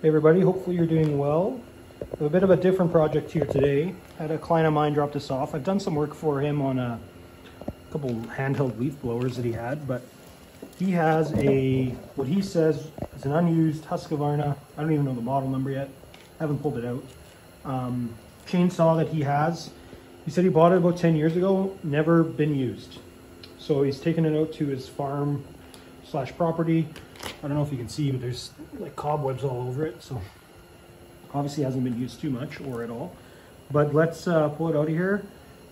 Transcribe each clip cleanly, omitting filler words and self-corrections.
Hey everybody, hopefully you're doing well. I have a bit of a different project here today. I had a client of mine drop this off. I've done some work for him on a couple handheld leaf blowers that he had, but he has what he says is an unused Husqvarna, I don't even know the model number yet, haven't pulled it out, chainsaw that he has. He said he bought it about 10 years ago, never been used. So he's taken it out to his farm / property. I don't know if you can see, but there's like cobwebs all over it, so obviously hasn't been used too much or at all. But let's pull it out of here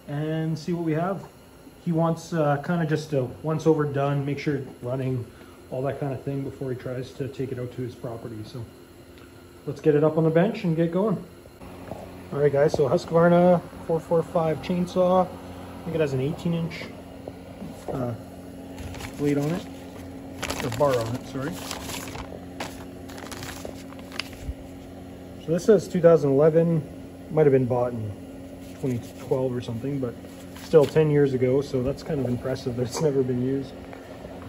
and see what we have. He wants kind of just a once over done, make sure it's running, all that kind of thing before he tries to take it out to his property. So let's get it up on the bench and get going. All right guys, so Husqvarna 445 chainsaw. I think it has an 18-inch blade on it. Or bar on it, sorry. So this says 2011, might have been bought in 2012 or something, but still 10 years ago, so that's kind of impressive that it's never been used.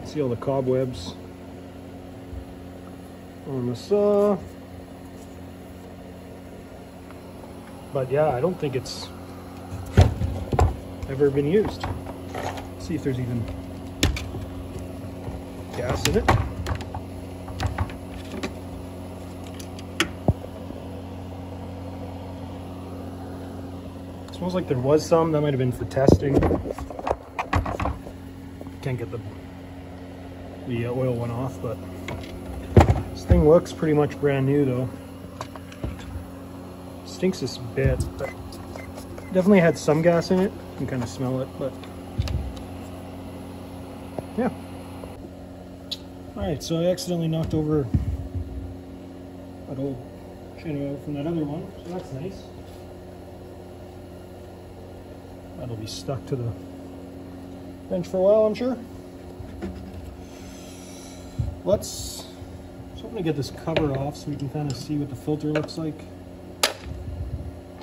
See all the cobwebs on the saw. But yeah, I don't think it's ever been used. Let's see if there's even gas in it. Smells like there was some. That might have been for testing. Can't get the oil one off, but this thing looks pretty much brand new though. Stinks this bit, but definitely had some gas in it. You can kind of smell it, but yeah. Alright, so I accidentally knocked over that old chain oil from that other one, so that's nice. That'll be stuck to the bench for a while, I'm sure. Let's, so I'm gonna get this cover off so we can kind of see what the filter looks like.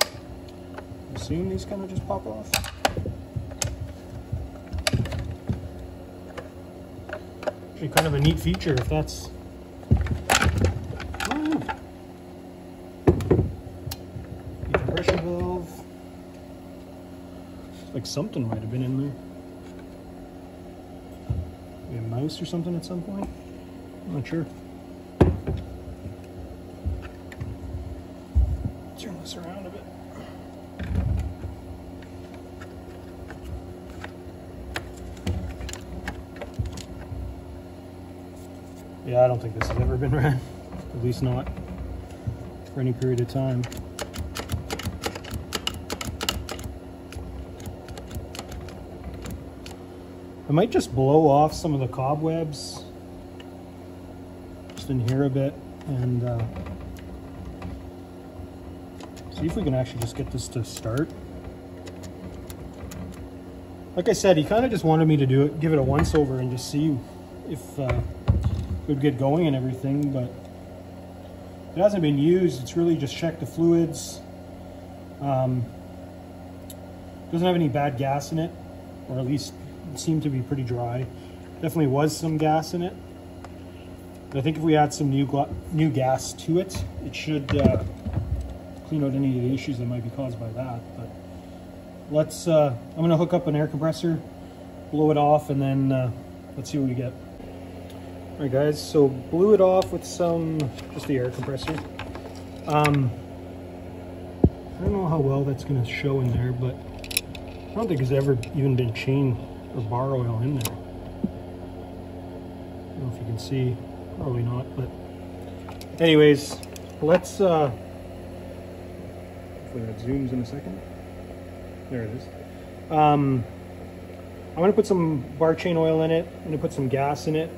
I assume these kind of just pop off. Actually kind of a neat feature if that's... Decompression valve. Like something might have been in there. Maybe a mouse or something at some point. I'm not sure. Turn this around a bit. Yeah, I don't think this has ever been ran. At least not for any period of time. I might just blow off some of the cobwebs just in here a bit and see if we can actually just get this to start. Like I said, he kind of just wanted me to do it, give it a once over and just see if it would get going and everything, but it hasn't been used. It's really just checked the fluids. Doesn't have any bad gas in it, or at least it seemed to be pretty dry. Definitely was some gas in it. But I think if we add some new gas to it, it should clean out any of the issues that might be caused by that. But let's, I'm gonna hook up an air compressor, blow it off, and then let's see what we get. All right guys, so blew it off with just the air compressor. I don't know how well that's gonna show in there, but I don't think there's ever even been chain or bar oil in there. I don't know if you can see, probably not, but anyways, let's, hopefully that zooms in a second. There it is. I'm gonna put some bar chain oil in it. I'm gonna put some gas in it.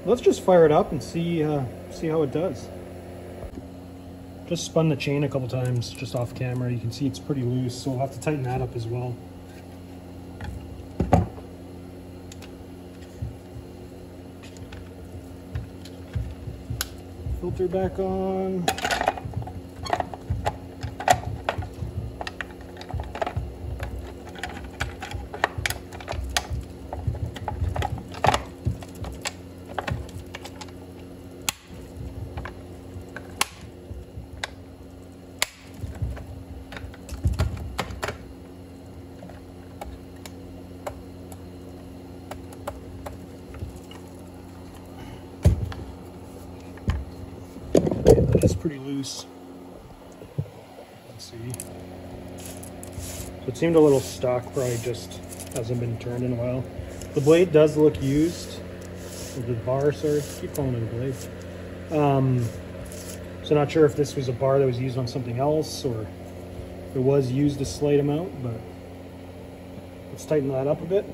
Let's just fire it up and see how it does. Just spun the chain a couple times just off camera. You can see it's pretty loose, so we'll have to tighten that up as well. Filter back on. It is pretty loose. Let's see. So it seemed a little stuck, probably just hasn't been turned in a while. The blade does look used. Or the bar, sorry. I keep calling it a blade. So not sure if this was a bar that was used on something else or it was used a slight amount, but let's tighten that up a bit.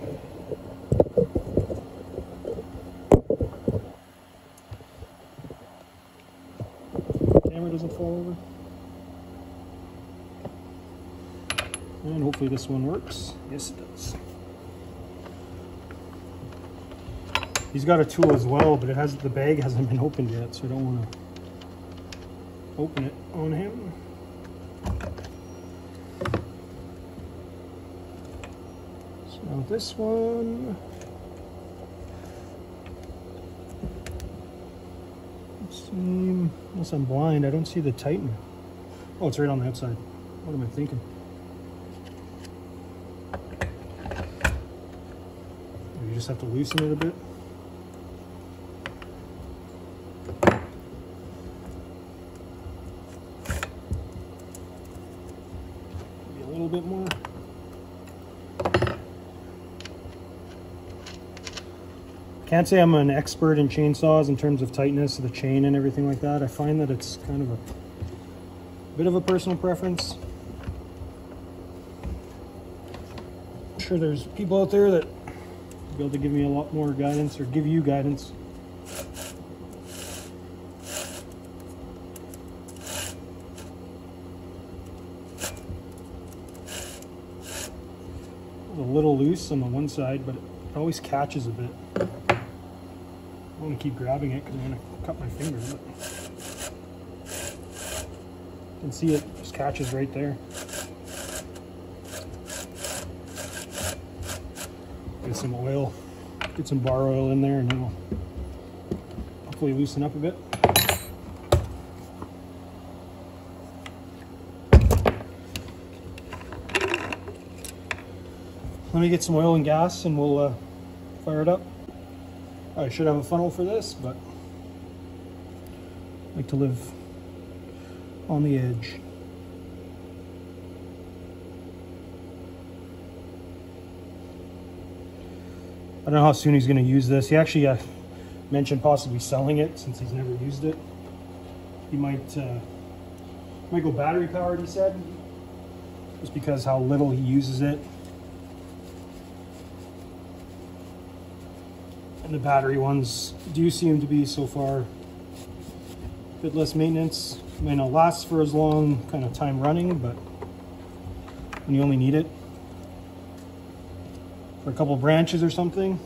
Camera doesn't fall over. And hopefully this one works. Yes, it does. He's got a tool as well, but the bag hasn't been opened yet, so I don't want to open it on him. So now this one. Let's see. Unless I'm blind, I don't see the tighten. Oh, it's right on the outside. What am I thinking? You just have to loosen it a bit. Bit more. Can't say I'm an expert in chainsaws in terms of tightness of the chain and everything like that. I find that it's kind of a bit of a personal preference. I'm sure there's people out there that will be able to give me a lot more guidance or give you guidance. A little loose on the one side, but it always catches a bit. I want to keep grabbing it because I'm going to cut my finger. You can see it just catches right there. Get some oil, get some bar oil in there, and it'll hopefully loosen up a bit. Let me get some oil and gas and we'll fire it up. I should have a funnel for this, but I like to live on the edge. I don't know how soon he's going to use this. He actually mentioned possibly selling it since he's never used it. He might go battery powered, he said, just because how little he uses it. And the battery ones do seem to be so far a bit less maintenance. May not last for as long kind of time running, but when you only need it for a couple of branches or something,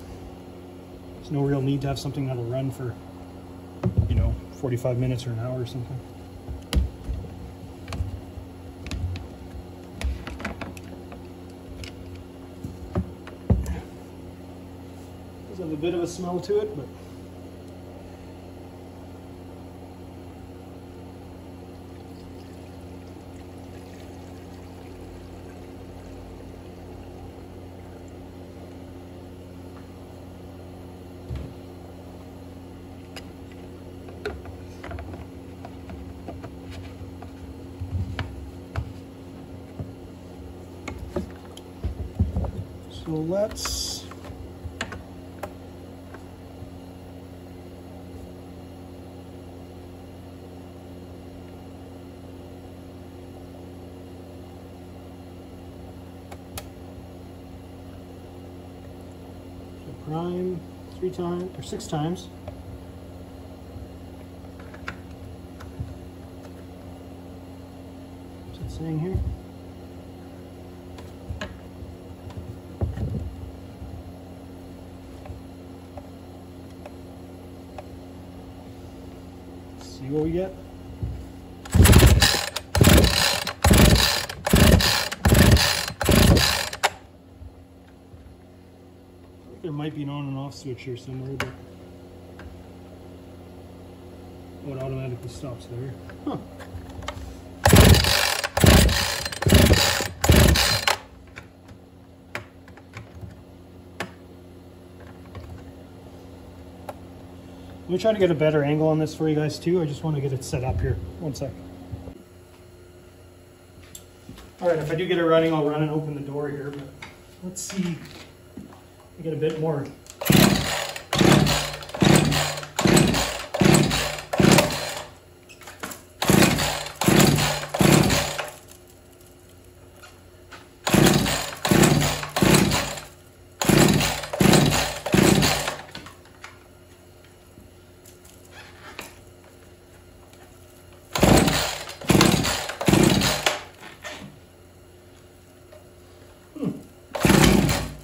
there's no real need to have something that'll run for, 45 minutes or an hour or something. Have a bit of a smell to it, but so let's prime 3 times or 6 times. What's it saying here? Let's see what we get. There might be an on and off switch here somewhere, but it automatically stops there. Huh. Let me try to get a better angle on this for you guys too. I just want to get it set up here. One sec. All right, if I do get it running, I'll run and open the door here, but let's see. I get a bit more.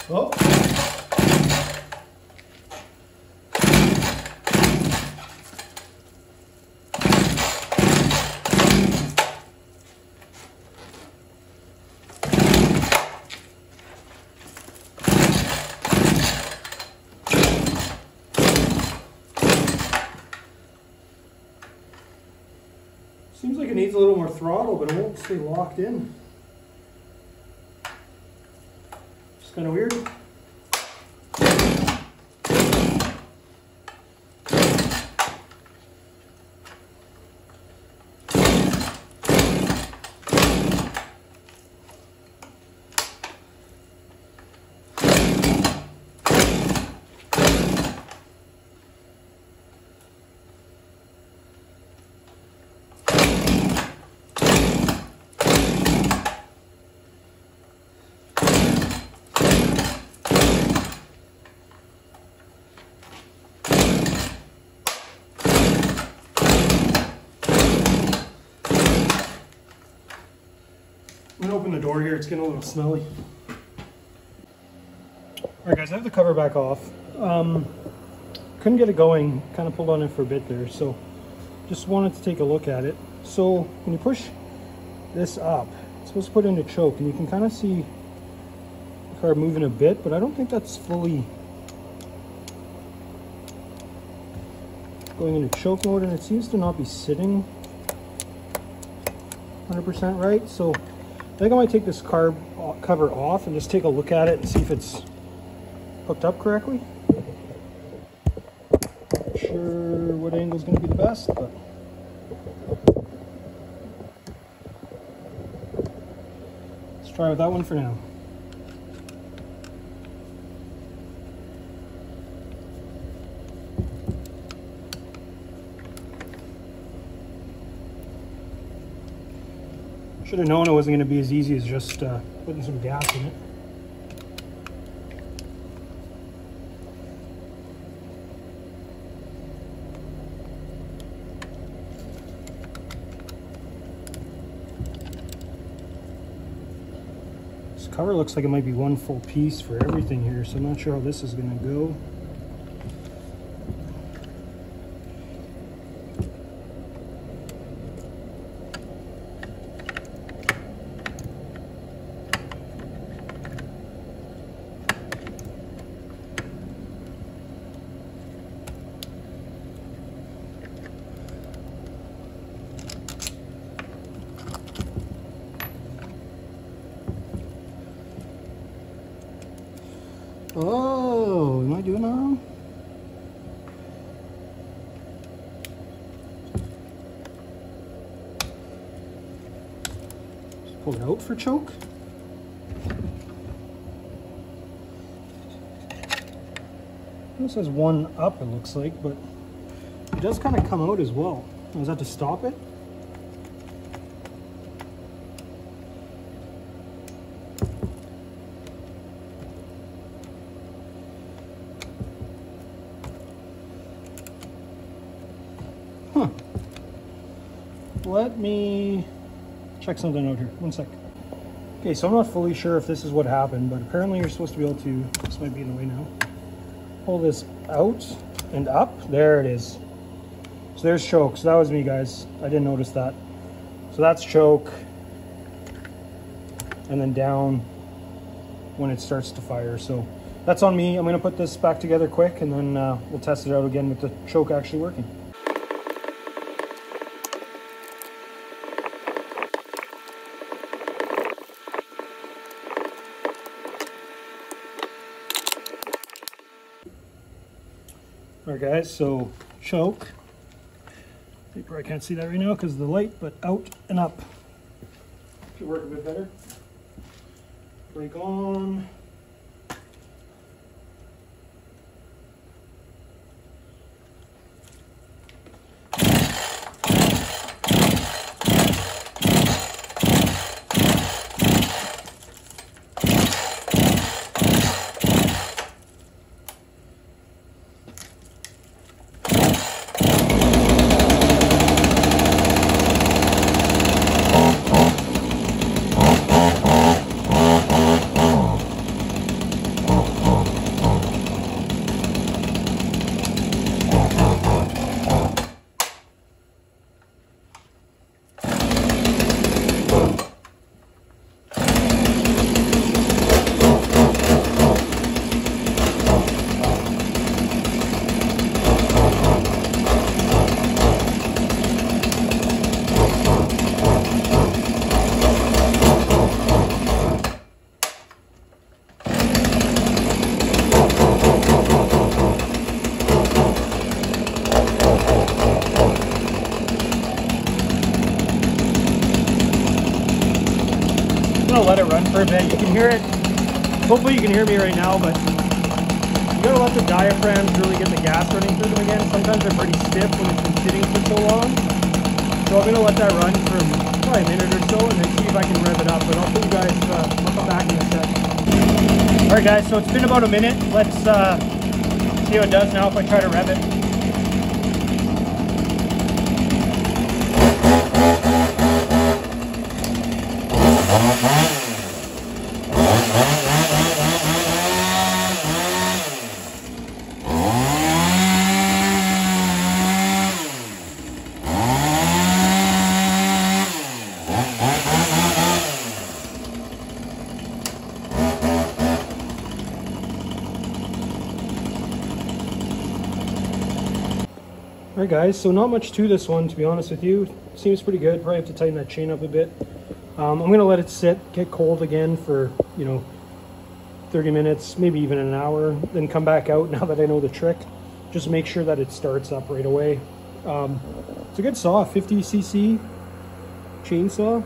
Oh. Seems like it needs a little more throttle, but it won't stay locked in. It's kind of weird. I'm gonna open the door here, it's getting a little smelly. Alright guys, I have the cover back off. Couldn't get it going, kind of pulled on it for a bit there, so just wanted to take a look at it. So when you push this up, it's supposed to put in a choke, and you can kind of see the car moving a bit, but I don't think that's fully going into choke mode, and it seems to not be sitting 100% right. So I think I might take this carb cover off and just take a look at it and see if it's hooked up correctly. Not sure what angle is going to be the best, but let's try with that one for now. Should have known it wasn't going to be as easy as just putting some gas in it. This cover looks like it might be one full piece for everything here, so I'm not sure how this is going to go. Oh, am I doing that wrong? Just pull it out for choke. This has one up, it looks like, but it does kind of come out as well. Is that to stop it? Huh. Let me check something out here. One sec. Okay, so I'm not fully sure if this is what happened, but apparently you're supposed to be able to, this might be in the way now, pull this out and up. There it is. So there's choke. So that was me, guys. I didn't notice that. So that's choke. And then down when it starts to fire. So that's on me. I'm going to put this back together quick, and then we'll test it out again with the choke actually working. Alright guys, so choke. You probably can't see that right now because of the light, but out and up. Should work a bit better. Brake on. Let it run for a bit. You can hear it. Hopefully you can hear me right now, but you gotta let the diaphragms really get the gas running through them again. Sometimes they're pretty stiff when it's been sitting for so long. So I'm gonna let that run for probably a minute or so and then see if I can rev it up. But I'll show you guys, I'll come back in a sec. Alright guys, so it's been about a minute. Let's see how it does now if I try to rev it. Alright guys, so not much to this one, to be honest with you. Seems pretty good. Probably have to tighten that chain up a bit. I'm going to let it sit, get cold again for, 30 minutes, maybe even an hour, then come back out now that I know the trick. Just make sure that it starts up right away. It's a good saw, 50cc chainsaw.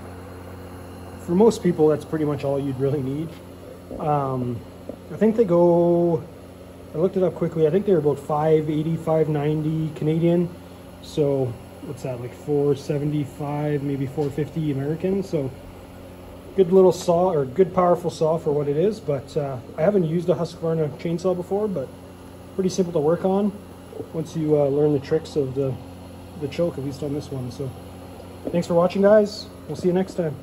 For most people, that's pretty much all you'd really need. I think they go... I looked it up quickly. I think they're about 580, 590 Canadian. So what's that, like 475, maybe 450 American. So good little saw, or good powerful saw for what it is. But I haven't used a Husqvarna chainsaw before, but pretty simple to work on once you learn the tricks of the choke, at least on this one. So thanks for watching, guys. We'll see you next time.